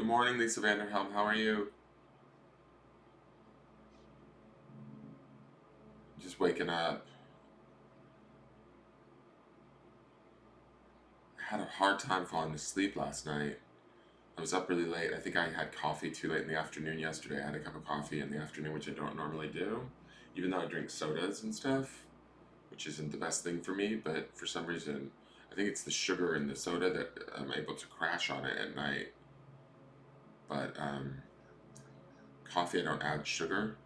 Good morning, Lisa Vanderhelm. How are you? Just waking up. I had a hard time falling asleep last night. I was up really late. I think I had coffee too late in the afternoon yesterday. I had a cup of coffee in the afternoon, which I don't normally do, even though I drink sodas and stuff, which isn't the best thing for me, but for some reason, I think it's the sugar in the soda that I'm able to crash on it at night. But coffee, I don't add sugar,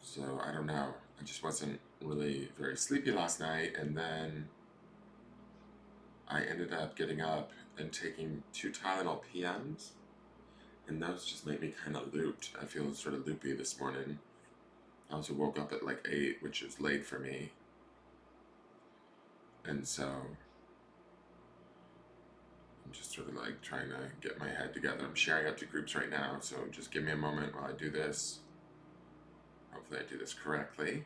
so I don't know. I just wasn't really very sleepy last night, and then I ended up getting up and taking 2 Tylenol PMs, and those just made me kind of looped. I feel sort of loopy this morning. I also woke up at like 8, which is late for me, and so I'm just sort of like trying to get my head together. I'm sharing up to groups right now, so just give me a moment while I do this. Hopefully, I do this correctly.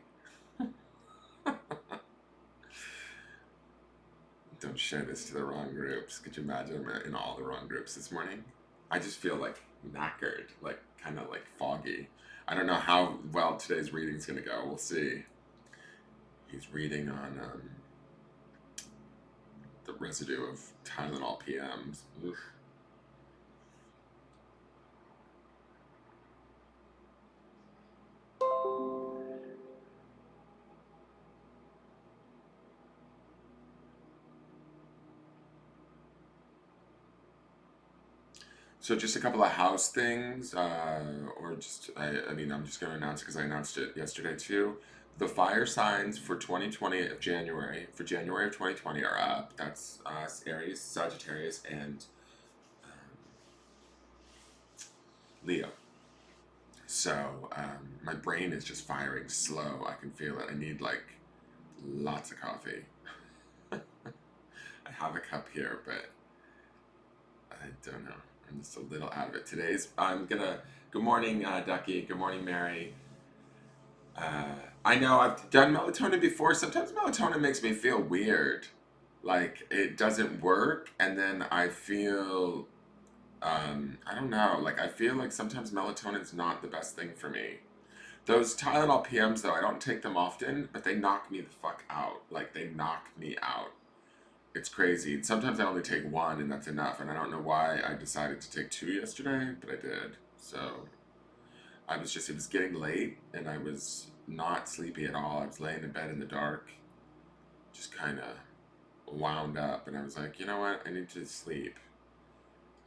Don't share this to the wrong groups. Could you imagine I'm in all the wrong groups this morning? I just feel like knackered, like kind of like foggy. I don't know how well today's reading's gonna go. We'll see. He's reading on the residue of Tylenol PMs. Oof. So just a couple of house things, or just I mean I'm just going to announce it because I announced it yesterday too. The fire signs for 2020 of January for January of 2020 are up. That's Aries, Sagittarius, and um, Leo. So my brain is just firing slow. I can feel it. I need like lots of coffee. I have a cup here, but I don't know. I'm just a little out of it. I'm gonna. Good morning, Ducky. Good morning, Mary. Uh, I know I've done melatonin before. Sometimes melatonin makes me feel weird. Like it doesn't work, and then I feel. I don't know. Like I feel like sometimes melatonin's not the best thing for me. Those Tylenol PMs, though, I don't take them often, but they knock me the fuck out. Like, they knock me out. It's crazy. Sometimes I only take one, and that's enough. And I don't know why I decided to take two yesterday, but I did. So, it was getting late, and I was not sleepy at all. I was laying in bed in the dark, just kind of wound up. And I was like, you know what? I need to sleep.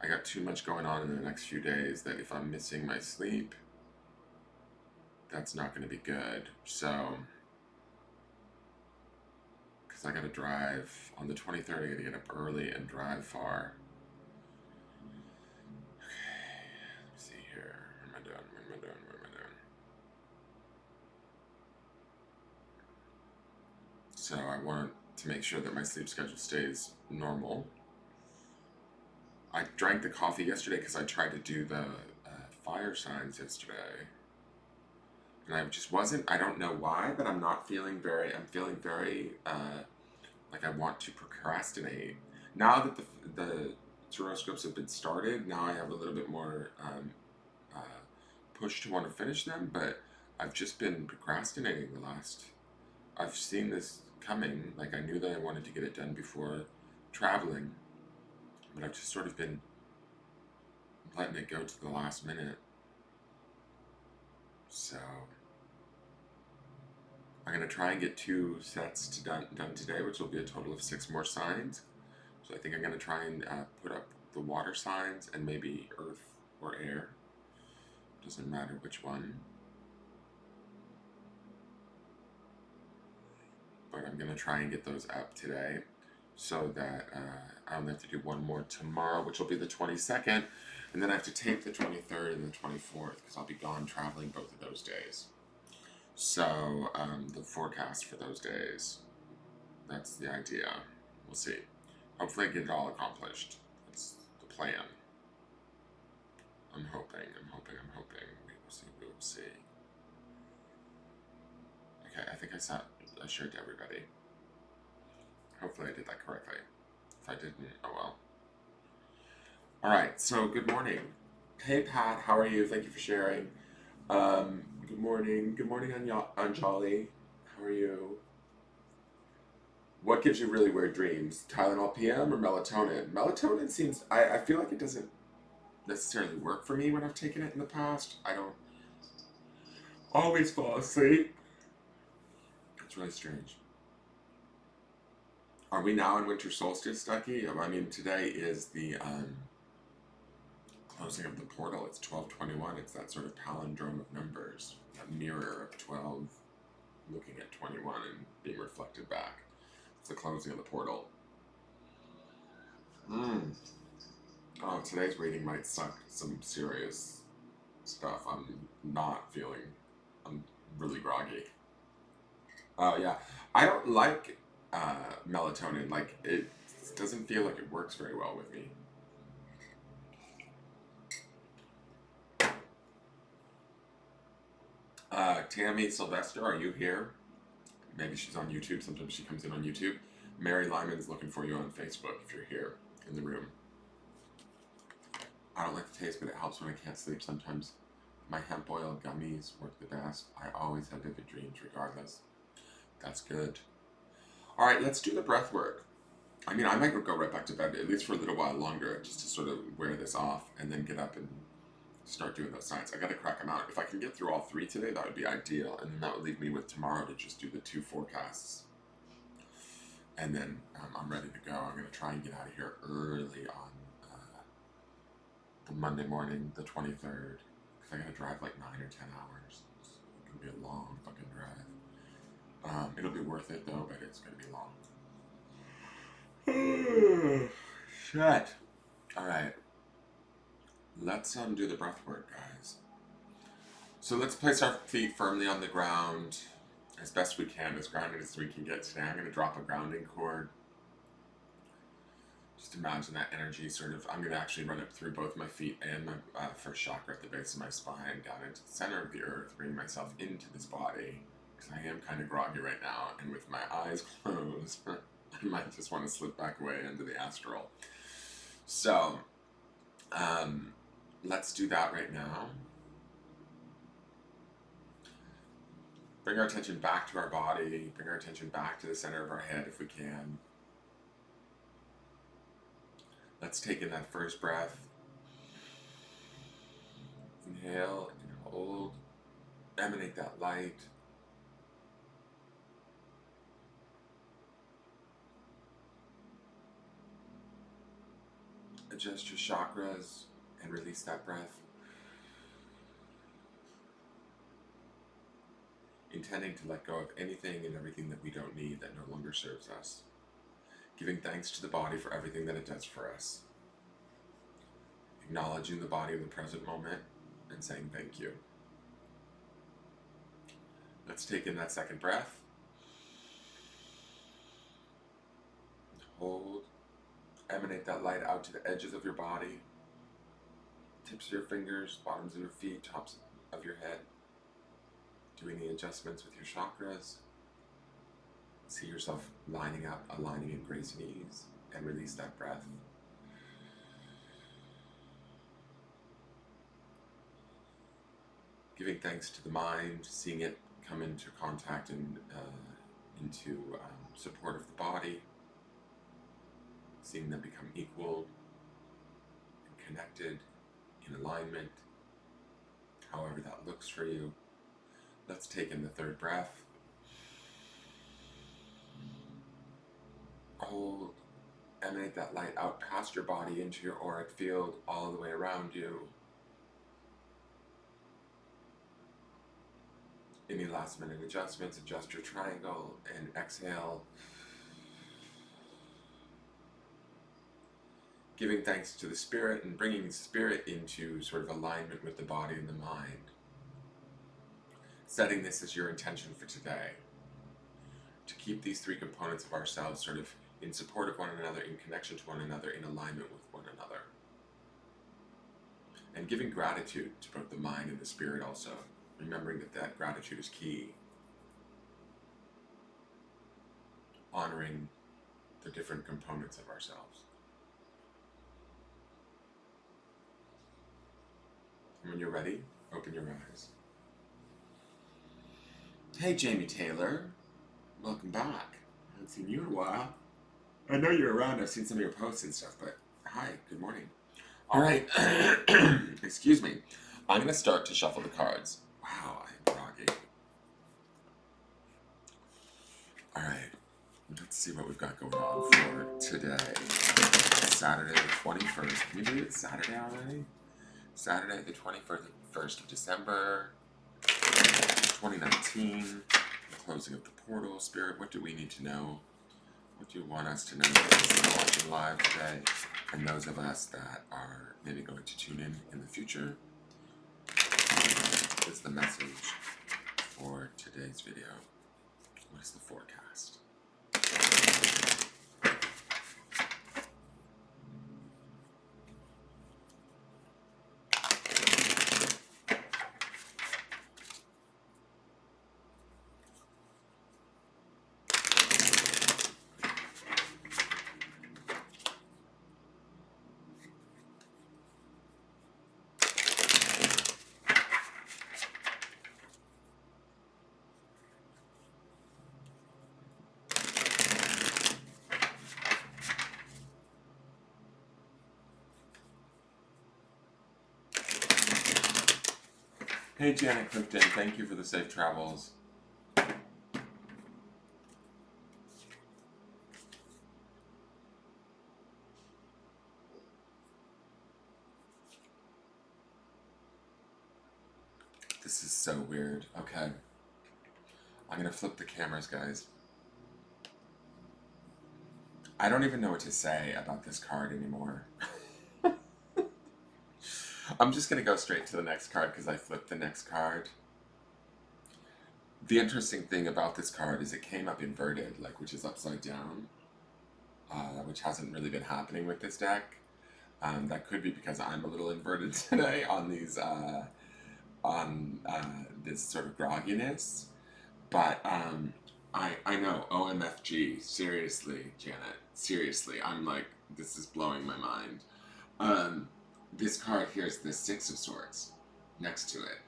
I got too much going on in the next few days that if I'm missing my sleep, that's not going to be good. So, because I got to drive on the 23rd, I got to get up early and drive far. Okay, let me see here. What am I doing? What am I doing? What am I doing? So I want to make sure that my sleep schedule stays normal. I drank the coffee yesterday because I tried to do the fire signs yesterday. And I just wasn't, I don't know why, but I'm feeling very, like I want to procrastinate. Now that the horoscopes have been started, now I have a little bit more uh, push to want to finish them, but I've just been procrastinating the last. I've seen this coming. Like I knew that I wanted to get it done before traveling, but I've just sort of been letting it go to the last minute. So I'm gonna try and get 2 sets done today, which will be a total of 6 more signs. So I think I'm gonna try and put up the water signs and maybe earth or air. Doesn't matter which one. But I'm gonna try and get those up today so that I only have to do one more tomorrow, which will be the 22nd, and then I have to take the 23rd and the 24th because I'll be gone traveling both of those days. So the forecast for those days, that's the idea. We'll see. Hopefully I get it all accomplished. That's the plan. I'm hoping. We will see. We will see. Okay, I think I shared to everybody. Hopefully I did that correctly. If I didn't, oh well. All right, so good morning. Hey Pat, how are you? Thank you for sharing. Good morning. Good morning, Anjali. How are you? What gives you really weird dreams? Tylenol PM or melatonin? Melatonin seems, I feel like it doesn't necessarily work for me when I've taken it in the past. I don't always fall asleep. It's really strange. Are we now in winter solstice, Ducky? I mean, today is the closing of the portal. It's 12:21. It's that sort of palindrome of numbers, that mirror of 12 looking at 21 and being reflected back. It's the closing of the portal. Mm. Oh, today's reading might suck some serious stuff. I'm not feeling. I'm really groggy. Oh yeah, I don't like melatonin. Like it doesn't feel like it works very well with me. Tammy Sylvester, are you here? Maybe she's on YouTube. Sometimes she comes in on YouTube. Mary Lyman's looking for you on Facebook if you're here in the room. I don't like the taste, but it helps when I can't sleep sometimes. My hemp oil gummies work the best. I always have vivid dreams regardless. That's good. All right, let's do the breath work. I mean, I might go right back to bed, at least for a little while longer, just to sort of wear this off and then get up and start doing those signs. I got to crack them out. If I can get through all three today, that would be ideal. And then that would leave me with tomorrow to just do the two forecasts. And then I'm ready to go. I'm going to try and get out of here early on the Monday morning, the 23rd. Because I got to drive like 9 or 10 hours. It's going to be a long fucking drive. It'll be worth it though, but it's going to be long. Shit. All right. Let's do the breath work, guys. So let's place our feet firmly on the ground as best we can, as grounded as we can get today. I'm going to drop a grounding cord. Just imagine that energy sort of, I'm going to actually run it through both my feet and my first chakra at the base of my spine, down into the center of the earth, bringing myself into this body. Because I am kind of groggy right now, and with my eyes closed, I might just want to slip back away into the astral. So, let's do that right now. Bring our attention back to our body. Bring our attention back to the center of our head if we can. Let's take in that first breath. Inhale and hold. Emanate that light. Adjust your chakras and release that breath. Intending to let go of anything and everything that we don't need, that no longer serves us. Giving thanks to the body for everything that it does for us. Acknowledging the body in the present moment and saying thank you. Let's take in that second breath. Hold. Emanate that light out to the edges of your body. Tips of your fingers, bottoms of your feet, tops of your head. Do any adjustments with your chakras. See yourself lining up, aligning in grace and ease, and release that breath. Giving thanks to the mind, seeing it come into contact and into support of the body, seeing them become equal and connected, in alignment, however that looks for you. Let's take in the third breath. Hold. Emanate that light out past your body into your auric field, all the way around you. Any last minute adjustments, adjust your triangle and exhale. Giving thanks to the spirit and bringing spirit into sort of alignment with the body and the mind. Setting this as your intention for today. To keep these three components of ourselves sort of in support of one another, in connection to one another, in alignment with one another. And giving gratitude to both the mind and the spirit also. Remembering that gratitude is key. Honoring the different components of ourselves. When you're ready, open your eyes. Hey, Jamie Taylor. Welcome back. I haven't seen you in a while. I know you're around. I've seen some of your posts and stuff, but hi, good morning. All right. Excuse me. I'm going to start to shuffle the cards. Wow, I'm groggy. All right. Let's see what we've got going on for today. Saturday the 21st. Can you believe it's Saturday already? Saturday the 21st of December, 2019. The closing of the portal. Spirit, what do we need to know? What do you want us to know? Those that are watching live today, and those of us that are maybe going to tune in the future. What is the message for today's video? What is the forecast? Hey Janet Clifton, thank you for the safe travels. This is so weird. Okay. I'm gonna flip the cameras, guys. I don't even know what to say about this card anymore. I'm just gonna go straight to the next card because I flipped the next card. The interesting thing about this card is it came up inverted, like which is upside down, which hasn't really been happening with this deck. That could be because I'm a little inverted today on these, this sort of grogginess. But I know, OMFG, seriously, Janet, seriously, I'm like, this is blowing my mind. This card here is the Six of Swords next to it.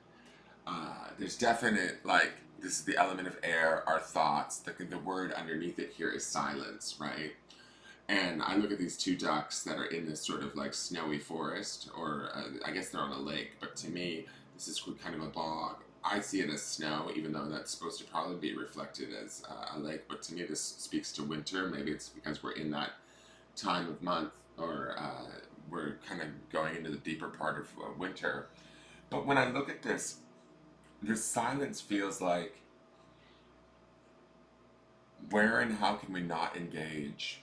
There's definite, like, this is the element of air, our thoughts. The word underneath it here is silence, right? And I look at these two ducks that are in this sort of like snowy forest, or I guess they're on a lake, but to me, this is kind of a bog. I see it as snow, even though that's supposed to probably be reflected as a lake, but to me this speaks to winter. Maybe it's because we're in that time of month, or we're kind of going into the deeper part of winter. But when I look at this silence feels like, where and how can we not engage?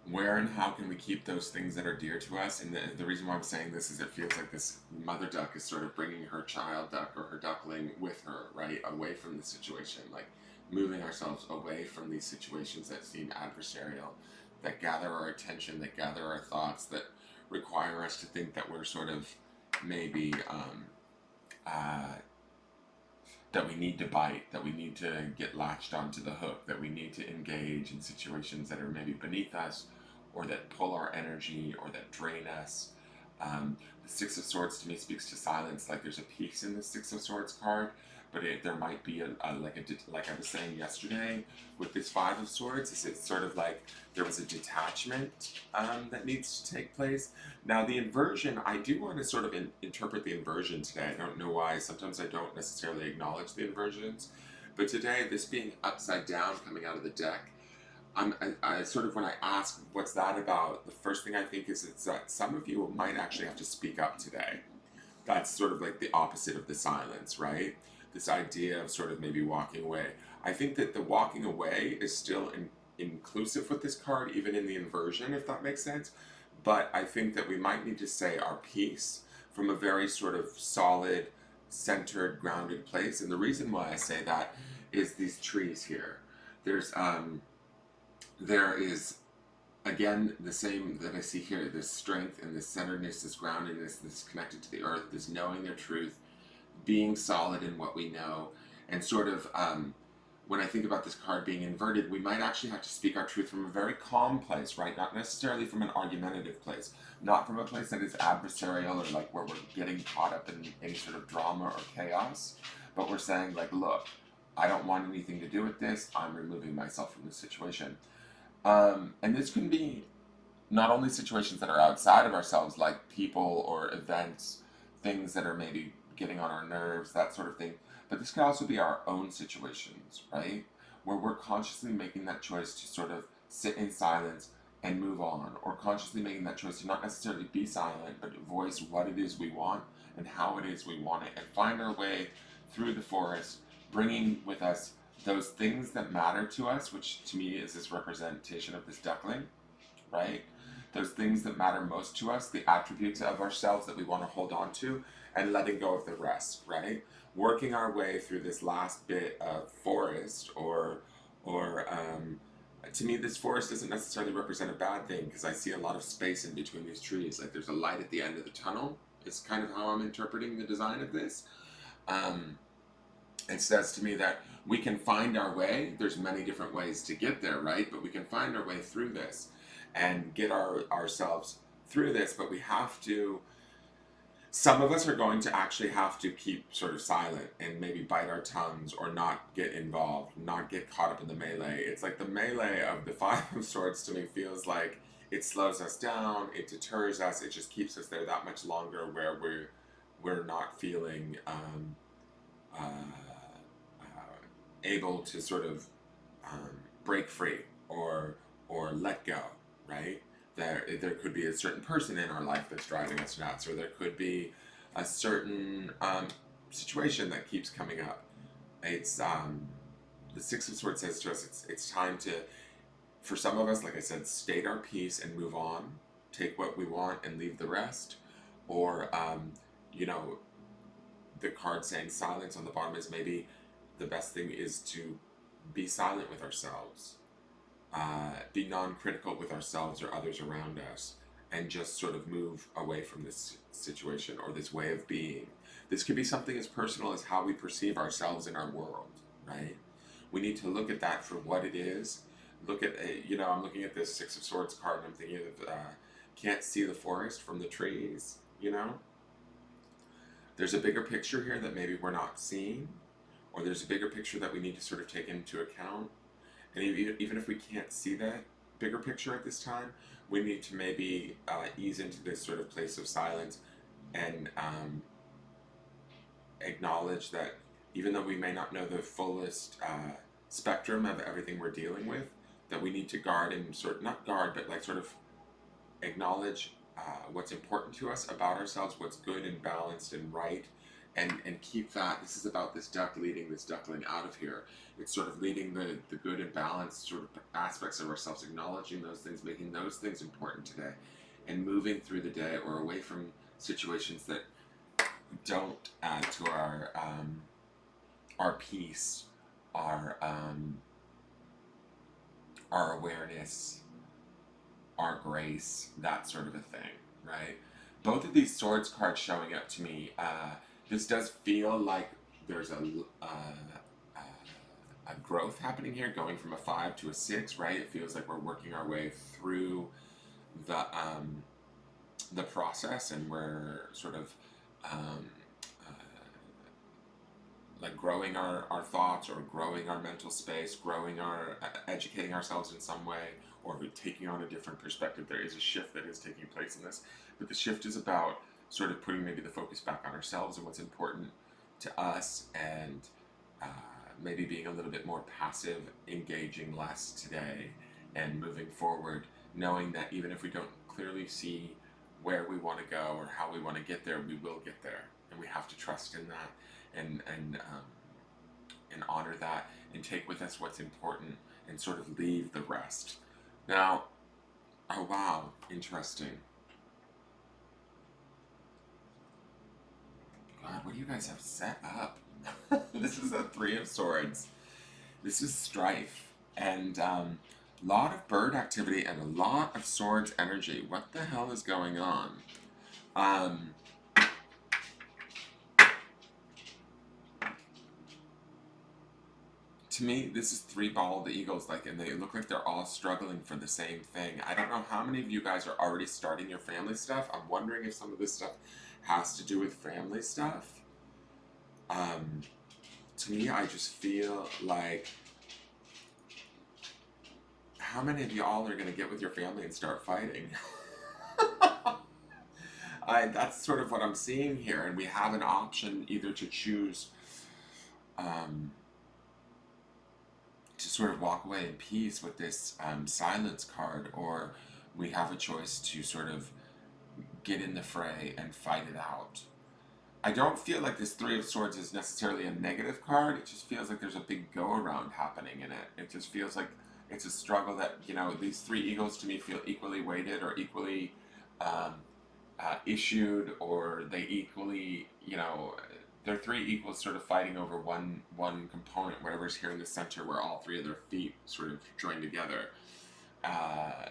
Where and how can we keep those things that are dear to us? And the reason why I'm saying this is it feels like this mother duck is sort of bringing her child duck or her duckling with her, right? Away from the situation, like moving ourselves away from these situations that seem adversarial, that gather our attention, that gather our thoughts, that require us to think that we're sort of maybe that we need to bite, that we need to get latched onto the hook, that we need to engage in situations that are maybe beneath us, or that pull our energy, or that drain us. The Six of Swords to me speaks to silence, like there's a peace in the Six of Swords card, but there might be like I was saying yesterday with this Five of Swords, it's sort of like there was a detachment that needs to take place. Now the inversion, I do want to sort of interpret the inversion today. I don't know why. Sometimes I don't necessarily acknowledge the inversions, but today, this being upside down coming out of the deck, I sort of, when I ask what's that about, the first thing I think is it's that some of you might actually have to speak up today. That's sort of like the opposite of the silence, right? This idea of sort of maybe walking away. I think that the walking away is still inclusive with this card, even in the inversion, if that makes sense. But I think that we might need to say our piece from a very sort of solid, centered, grounded place. And the reason why I say that is these trees here. There is, again, the same that I see here, this strength and this centeredness, this groundedness, this connected to the earth, this knowing their truth, being solid in what we know, and sort of when I think about this card being inverted, we might actually have to speak our truth from a very calm place, right? Not necessarily from an argumentative place, not from a place that is adversarial or like where we're getting caught up in any sort of drama or chaos, but we're saying like, look, I don't want anything to do with this. I'm removing myself from this situation. And this can be not only situations that are outside of ourselves, like people or events, things that are maybe getting on our nerves, that sort of thing, but this can also be our own situations, right? Where we're consciously making that choice to sort of sit in silence and move on, or consciously making that choice to not necessarily be silent, but to voice what it is we want and how it is we want it, and find our way through the forest, bringing with us those things that matter to us, which to me is this representation of this duckling, right? Those things that matter most to us, the attributes of ourselves that we want to hold on to, and letting go of the rest, right? Working our way through this last bit of forest, or to me, this forest doesn't necessarily represent a bad thing because I see a lot of space in between these trees. Like there's a light at the end of the tunnel. It's kind of how I'm interpreting the design of this. Um, it says to me that we can find our way. There's many different ways to get there, right? But we can find our way through this and get ourselves through this. But we have to, some of us are going to actually have to keep sort of silent and maybe bite our tongues or not get involved, not get caught up in the melee. It's like the melee of the Five of Swords to me feels like it slows us down, it deters us, it just keeps us there that much longer where we're not feeling uh, able to sort of break free or let go, right? There could be a certain person in our life that's driving us nuts, or there could be a certain situation that keeps coming up. It's the Six of Swords says to us, it's time to, for some of us, like I said, state our piece and move on, take what we want and leave the rest, or you know, the card saying silence on the bottom is maybe the best thing is to be silent with ourselves, be non-critical with ourselves or others around us, and just sort of move away from this situation or this way of being. This could be something as personal as how we perceive ourselves in our world, right? We need to look at that for what it is. Look at, I'm looking at this Six of Swords card and I'm thinking of, can't see the forest from the trees, you know? There's a bigger picture here that maybe we're not seeing, or there's a bigger picture that we need to sort of take into account. And even if we can't see that bigger picture at this time, we need to maybe ease into this sort of place of silence and acknowledge that even though we may not know the fullest spectrum of everything we're dealing with, that we need to guard and not guard, but like sort of acknowledge what's important to us about ourselves, what's good and balanced and right, and keep that. This is about this duck leading this duckling out of here. It's sort of leading the good and balanced sort of aspects of ourselves, acknowledging those things, making those things important today, and moving through the day or away from situations that don't add to our peace, our awareness, our grace, that sort of a thing, right? Both of these swords cards showing up to me, this does feel like there's a growth happening here, going from a 5 to a 6, right? It feels like we're working our way through the process, and we're sort of like growing our thoughts, or growing our mental space, growing our educating ourselves in some way, or taking on a different perspective. There is a shift that is taking place in this, but the shift is about sort of putting maybe the focus back on ourselves and what's important to us, and maybe being a little bit more passive, engaging less today, and moving forward, knowing that even if we don't clearly see where we want to go or how we want to get there, we will get there, and we have to trust in that, and honor that, and take with us what's important, and sort of leave the rest. Now, oh wow, interesting. God, what do you guys have set up? This is a Three of Swords. This is strife, and lot of bird activity and a lot of swords energy. What the hell is going on? to me, this is three bald eagles, like, and they look like they're all struggling for the same thing. I don't know how many of you guys are already starting your family stuff. I'm wondering if some of this stuff has to do with family stuff. To me, I just feel like, how many of y'all are going to get with your family and start fighting? That's sort of what I'm seeing here, and we have an option either to choose to sort of walk away in peace with this silence card, or we have a choice to sort of get in the fray and fight it out. I don't feel like this Three of Swords is necessarily a negative card. It just feels like there's a big go-around happening in it. It just feels like it's a struggle that, these three eagles to me feel equally weighted or equally issued, or they equally, they're three equals sort of fighting over one component, whatever's here in the center where all three of their feet sort of join together. Are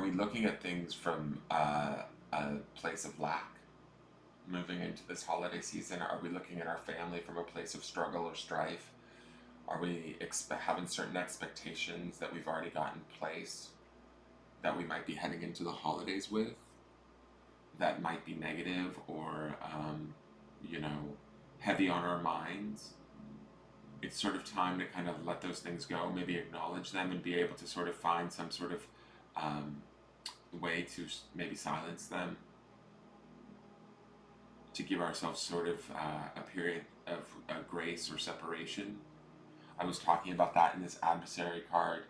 we looking at things from a place of lack moving into this holiday season? Are we looking at our family from a place of struggle or strife? Are we having certain expectations that we've already got in place that we might be heading into the holidays with that might be negative or, heavy on our minds? It's sort of time to kind of let those things go, maybe acknowledge them, and be able to sort of find some sort of way to maybe silence them, to give ourselves sort of a period of grace or separation. I was talking about that in this adversary card,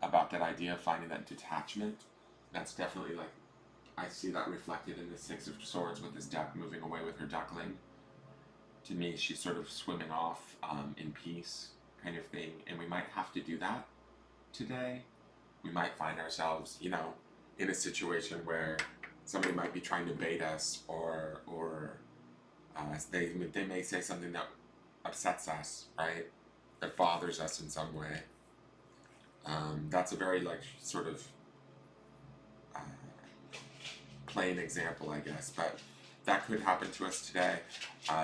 about that idea of finding that detachment. That's definitely, like, I see that reflected in the Six of Swords with this duck moving away with her duckling. To me, she's sort of swimming off in peace kind of thing, and we might have to do that today. We might find ourselves, in a situation where somebody might be trying to bait us, or they may say something that upsets us, right? That bothers us in some way. That's a very, like, sort of plain example, I guess, but that could happen to us today.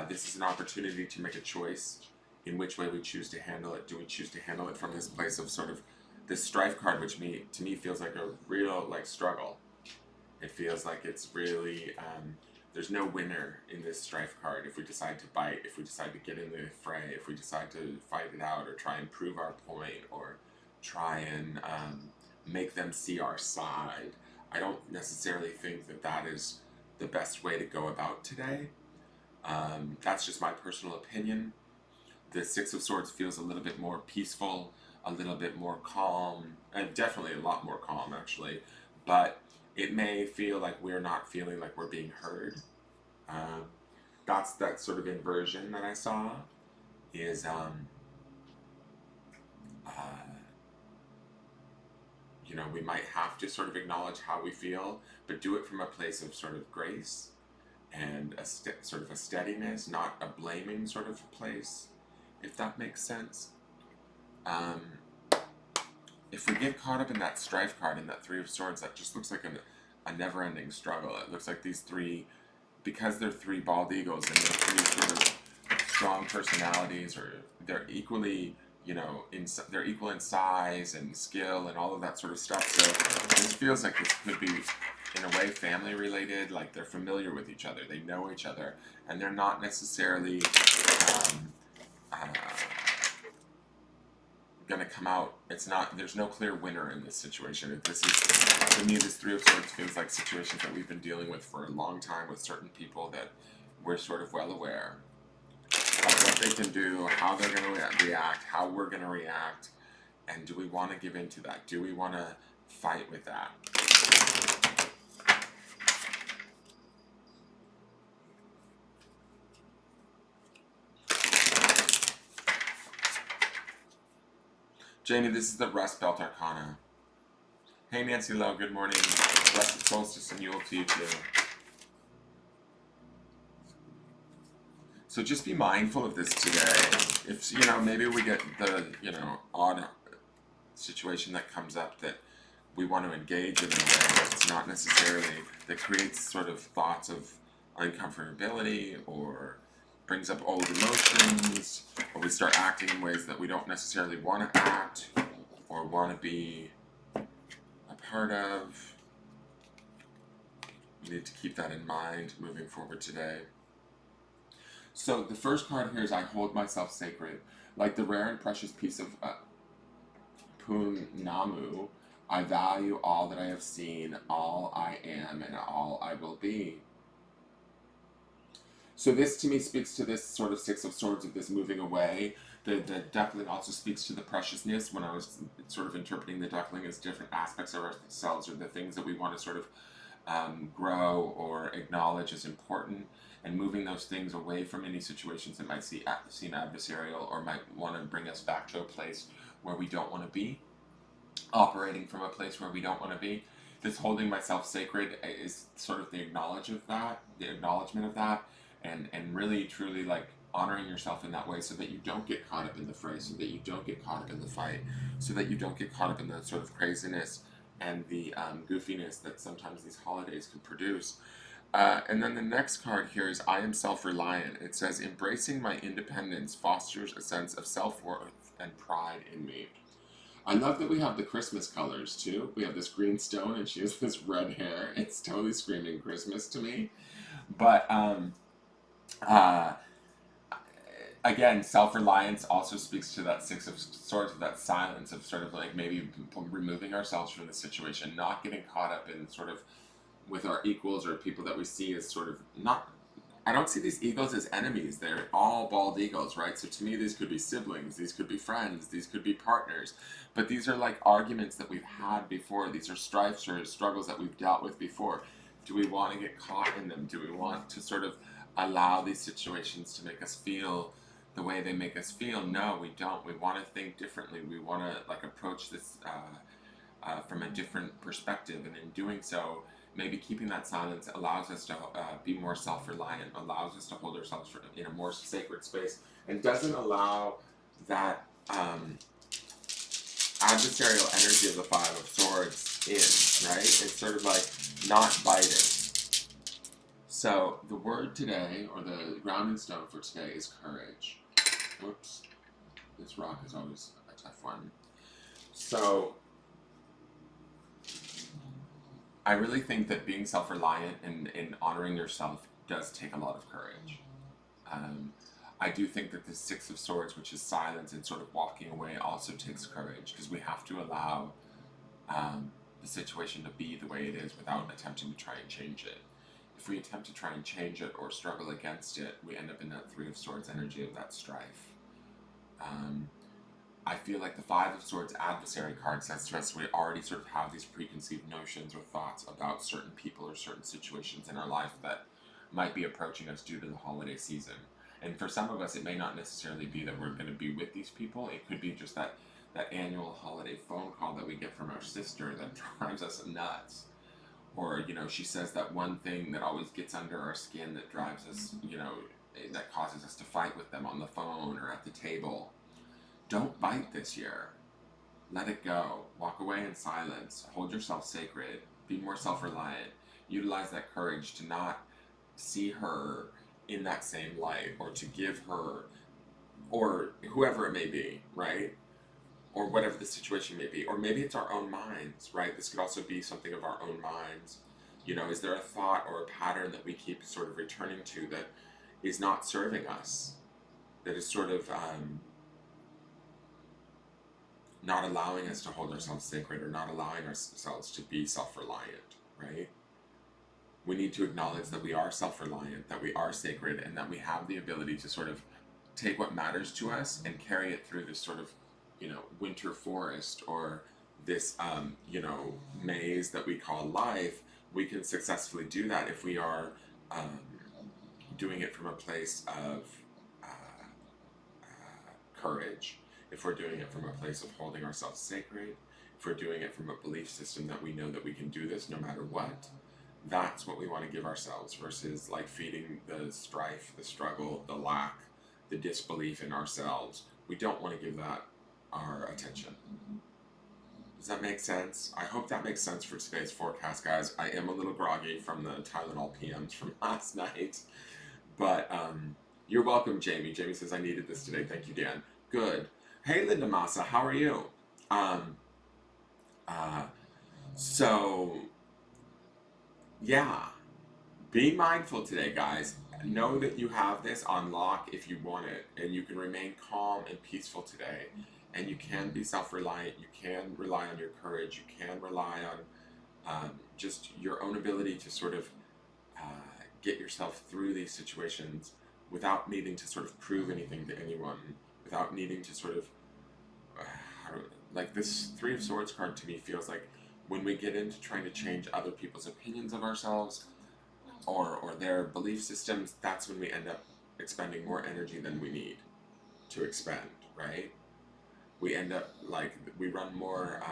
This is an opportunity to make a choice in which way we choose to handle it. Do we choose to handle it from this place of sort of this strife card, which to me feels like a real, like, struggle. It feels like it's really, there's no winner in this strife card if we decide to bite, if we decide to get in the fray, if we decide to fight it out or try and prove our point or try and make them see our side. I don't necessarily think that that is the best way to go about today. That's just my personal opinion. The Six of Swords feels a little bit more peaceful, a little bit more calm, and definitely a lot more calm, actually. But it may feel like we're not feeling like we're being heard. That's that sort of inversion that I saw, is we might have to sort of acknowledge how we feel, but do it from a place of sort of grace and sort of a steadiness, not a blaming sort of place, if that makes sense. If we get caught up in that strife card, in that Three of Swords, that just looks like a never-ending struggle. It looks like these three, because they're three bald eagles and they're three sort of strong personalities, or they're equally, they're equal in size and skill and all of that sort of stuff. So this feels like this could be, in a way, family related. Like, they're familiar with each other, they know each other, and they're not necessarily going to come out. There's no clear winner in this situation. This is, to me, this Three of Swords feels like situations that we've been dealing with for a long time with certain people that we're sort of well aware of what they can do, how they're going to react, how we're going to react, and do we want to give in to that? Do we want to fight with that? Jamie, this is the Rust Belt Arcana. Hey, Nancy Lowe, good morning. Blessed solstice and Yule to you too. So just be mindful of this today. If, maybe we get the, odd situation that comes up that we want to engage in a way that's not necessarily, that creates sort of thoughts of uncomfortability, or brings up old emotions, or we start acting in ways that we don't necessarily want to act or want to be a part of. We need to keep that in mind moving forward today. So the first card here is I hold myself sacred. Like the rare and precious piece of Pun Namu, I value all that I have seen, all I am, and all I will be. So this to me speaks to this sort of Six of Swords of this moving away. The duckling also speaks to the preciousness. When I was sort of interpreting the duckling as different aspects of ourselves, or the things that we want to sort of grow or acknowledge as important, and moving those things away from any situations that might seem adversarial or might want to bring us back to a place where we don't want to be, operating from a place where we don't want to be. This holding myself sacred is sort of the acknowledgement of that, and really truly like honoring yourself in that way, so that you don't get caught up in the fray, so that you don't get caught up in the fight, so that you don't get caught up in the sort of craziness and the goofiness that sometimes these holidays can produce. And then the next card here is I am self-reliant. It says, embracing my independence fosters a sense of self-worth and pride in me. I love that we have the Christmas colors too. We have this green stone and she has this red hair. It's totally screaming Christmas to me. But uh, again, self-reliance also speaks to that Six of Swords, of that silence, of sort of like maybe removing ourselves from the situation, not getting caught up in sort of with our equals or people that we see as sort of not. I don't see these eagles as enemies. They're all bald eagles, right? So to me, these could be siblings, these could be friends, these could be partners. But these are like arguments that we've had before. These are strifes or struggles that we've dealt with before. Do we want to get caught in them? Do we want to sort of allow these situations to make us feel the way they make us feel? No, we don't. We want to think differently. We want to like approach this from a different perspective, and in doing so, maybe keeping that silence allows us to be more self-reliant, allows us to hold ourselves in a more sacred space, and doesn't allow that adversarial energy of the Five of Swords in, right? It's sort of like not biting. So the word today, or the grounding stone for today, is courage. Whoops. This rock is always a tough one. So I really think that being self-reliant and honoring yourself does take a lot of courage. I do think that the Six of Swords, which is silence and sort of walking away, also takes courage, because we have to allow the situation to be the way it is without attempting to try and change it. If we attempt to try and change it or struggle against it, we end up in that Three of Swords energy of that strife. I feel like the Five of Swords adversary card says to us we already sort of have these preconceived notions or thoughts about certain people or certain situations in our life that might be approaching us due to the holiday season. And for some of us, it may not necessarily be that we're going to be with these people. It could be just that annual holiday phone call that we get from our sister that drives us nuts. Or, she says that one thing that always gets under our skin that drives us, that causes us to fight with them on the phone or at the table. Don't bite this year. Let it go. Walk away in silence. Hold yourself sacred. Be more self-reliant. Utilize that courage to not see her in that same light, or to give her, or whoever it may be, right? Or whatever the situation may be. Or maybe it's our own minds, right? This could also be something of our own minds. Is there a thought or a pattern that we keep sort of returning to that is not serving us? That is sort of not allowing us to hold ourselves sacred, or not allowing ourselves to be self-reliant, right? We need to acknowledge that we are self-reliant, that we are sacred, and that we have the ability to sort of take what matters to us and carry it through this sort of, winter forest, or this, maze that we call life. We can successfully do that if we are doing it from a place of courage, if we're doing it from a place of holding ourselves sacred, if we're doing it from a belief system that we know that we can do this no matter what. That's what we want to give ourselves, versus like feeding the strife, the struggle, the lack, the disbelief in ourselves. We don't want to give that our attention. Does Does that make sense? I hope that makes sense for today's forecast, guys. I am a little groggy from the Tylenol PMs from last night, but you're welcome, Jamie. Jamie says I needed this today. Thank you, Dan. Good. Hey, Linda Massa, how are you? Um, uh, so yeah, be mindful today, guys. Know that you have this on lock if you want it, and you can remain calm and peaceful today. And you can be self reliant. You can rely on your courage. You can rely on just your own ability to sort of get yourself through these situations without needing to sort of prove anything to anyone, without needing to sort of like this Three of Swords card to me feels like when we get into trying to change other people's opinions of ourselves or their belief systems, that's when we end up expending more energy than we need to expend, right? We end up like we run more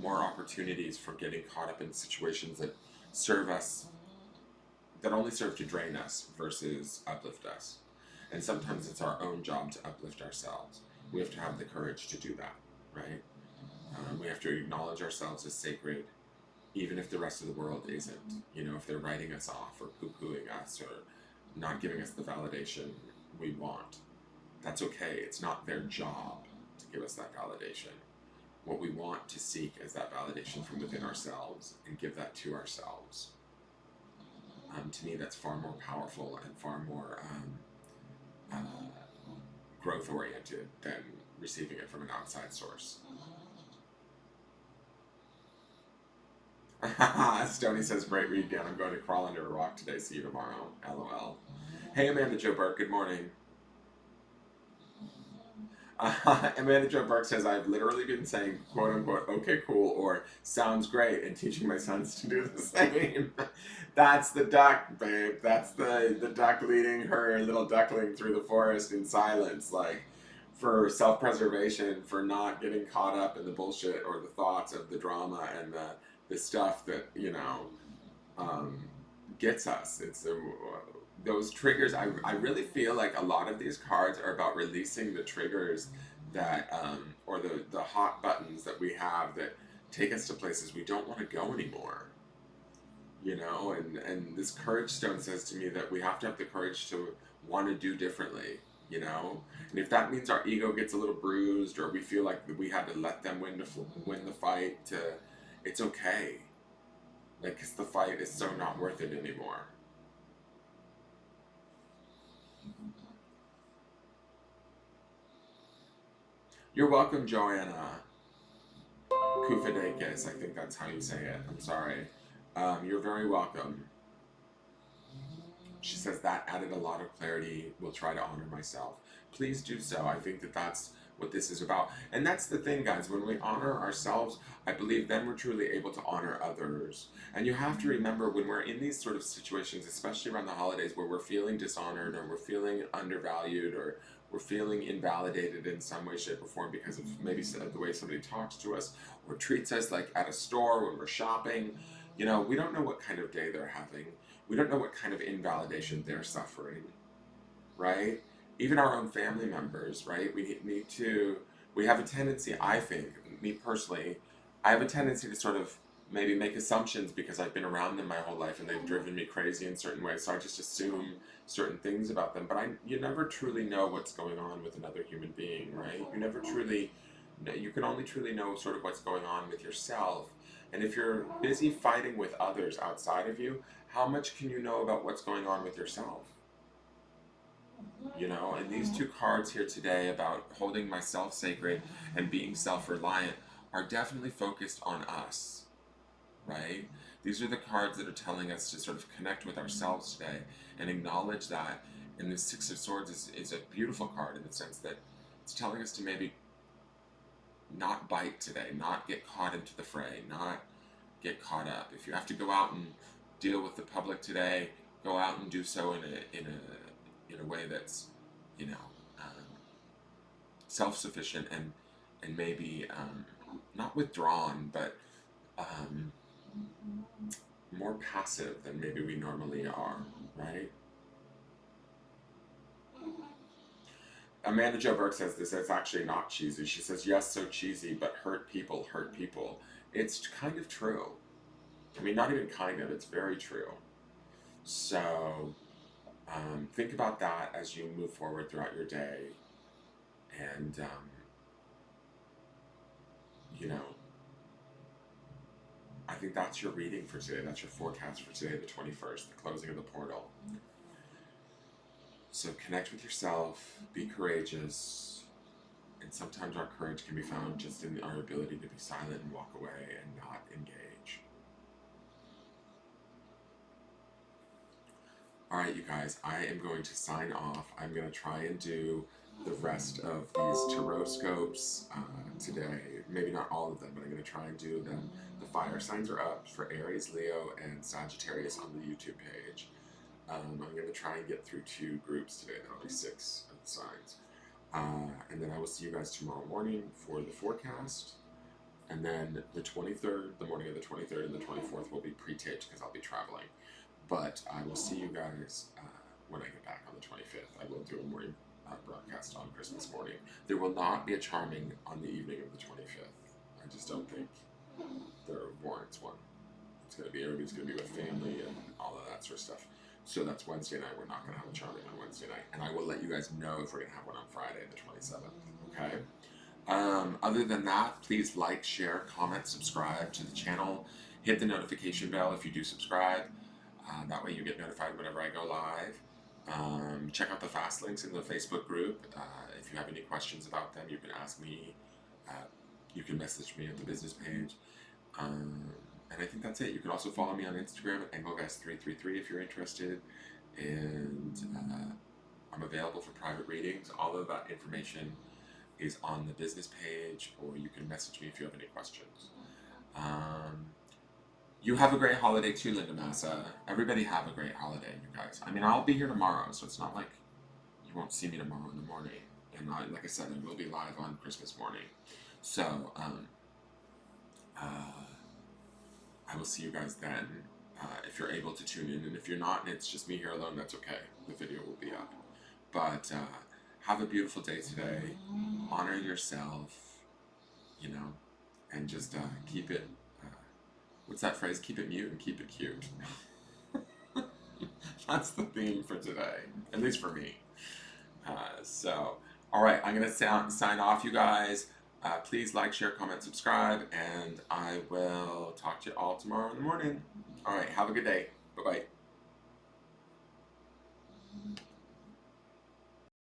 opportunities for getting caught up in situations that serve us, that only serve to drain us versus uplift us. And sometimes it's our own job to uplift ourselves. We have to have the courage to do that, right? We have to acknowledge ourselves as sacred, even if the rest of the world isn't. You know, if they're writing us off or poo-pooing us or not giving us the validation we want, that's okay. It's not their job to give us that validation. What we want to seek is that validation from within ourselves and give that to ourselves. To me, that's far more powerful and far more growth oriented than receiving it from an outside source. Stony says, great read, Dan. I'm going to crawl under a rock today. See you tomorrow. LOL. Hey, Amanda Jo Burke. Good morning. Amanda Jo Burke says, I've literally been saying, quote unquote, okay, cool, or sounds great, and teaching my sons to do the same. That's the duck, babe. That's the duck leading her little duckling through the forest in silence, like for self-preservation, for not getting caught up in the bullshit or the thoughts of the drama and the stuff that, you know, gets us. It's those triggers. I really feel like a lot of these cards are about releasing the triggers that or the hot buttons that we have that take us to places we don't want to go anymore, you know. And this courage stone says to me that we have to have the courage to want to do differently, you know. And if that means our ego gets a little bruised or we feel like we had to let them win the fight, it's okay, like, because the fight is so not worth it anymore. You're welcome, Joanna Kufadakis. I think that's how you say it. I'm sorry. You're very welcome. She says that added a lot of clarity. Will try to honor myself. Please do so. I think that that's what this is about. And that's the thing, guys. When we honor ourselves, I believe then we're truly able to honor others. And you have to remember when we're in these sort of situations, especially around the holidays, where we're feeling dishonored or we're feeling undervalued or we're feeling invalidated in some way, shape, or form because of maybe the way somebody talks to us or treats us, like at a store when we're shopping. You know, we don't know what kind of day they're having. We don't know what kind of invalidation they're suffering, right? Even our own family members, right? We have a tendency, I think, me personally, I have a tendency to sort of maybe make assumptions because I've been around them my whole life and they've driven me crazy in certain ways. So I just assume certain things about them. But you never truly know what's going on with another human being, right? You can only truly know sort of what's going on with yourself. And if you're busy fighting with others outside of you, how much can you know about what's going on with yourself? You know, and these two cards here today about holding myself sacred and being self-reliant are definitely focused on us, right? These are the cards that are telling us to sort of connect with ourselves today and acknowledge that. And the Six of Swords is a beautiful card in the sense that it's telling us to maybe not bite today, not get caught into the fray, not get caught up. If you have to go out and deal with the public today, go out and do so in a way that's, you know, self-sufficient and maybe not withdrawn, but more passive than maybe we normally are, right? Amanda Jo Burke says this. It's actually not cheesy. She says, yes, so cheesy, but hurt people hurt people. It's kind of true. I mean, not even kind of, it's very true. So think about that as you move forward throughout your day. And, you know, I think that's your reading for today. That's your forecast for today, the 21st, the closing of the portal. So connect with yourself, be courageous, and sometimes our courage can be found just in our ability to be silent and walk away and not engage. All right, you guys, I am going to sign off. I'm going to try and do the rest of these tarot scopes today. Maybe not all of them, but I'm going to try and do them. The fire signs are up for Aries, Leo, and Sagittarius on the YouTube page. I'm going to try and get through 2 groups today. That'll be 6 of the signs. And then I will see you guys tomorrow morning for the forecast. And then the 23rd, the morning of the 23rd and the 24th will be pre-taped because I'll be traveling. But I will see you guys when I get back on the 25th. I will do a morning broadcast on Christmas morning. There will not be a charming on the evening of the 25th. I just don't think there warrants one. It's going to be, everybody's going to be with family and all of that sort of stuff. So that's Wednesday night. We're not going to have a charming on Wednesday night. And I will let you guys know if we're going to have one on Friday, the 27th. Okay? Other than that, please like, share, comment, subscribe to the channel. Hit the notification bell if you do subscribe. That way you get notified whenever I go live. Check out the fast links in the Facebook group. If you have any questions about them, you can ask me. You can message me at the business page. And I think that's it. You can also follow me on Instagram at Engelgeist333 if you're interested. And I'm available for private readings. All of that information is on the business page, or you can message me if you have any questions. You have a great holiday too, Linda Massa. Everybody have a great holiday, you guys. I mean, I'll be here tomorrow, so it's not like you won't see me tomorrow in the morning. And like I said, I will be live on Christmas morning. So, I will see you guys then, if you're able to tune in. And if you're not, and it's just me here alone, that's okay. The video will be up. But have a beautiful day today. Honor yourself, you know, and just keep it, what's that phrase? Keep it mute and keep it cute. That's the theme for today, at least for me. So, all right, I'm going to sign off, you guys. Please like, share, comment, subscribe, and I will talk to you all tomorrow in the morning. All right, have a good day. Bye-bye.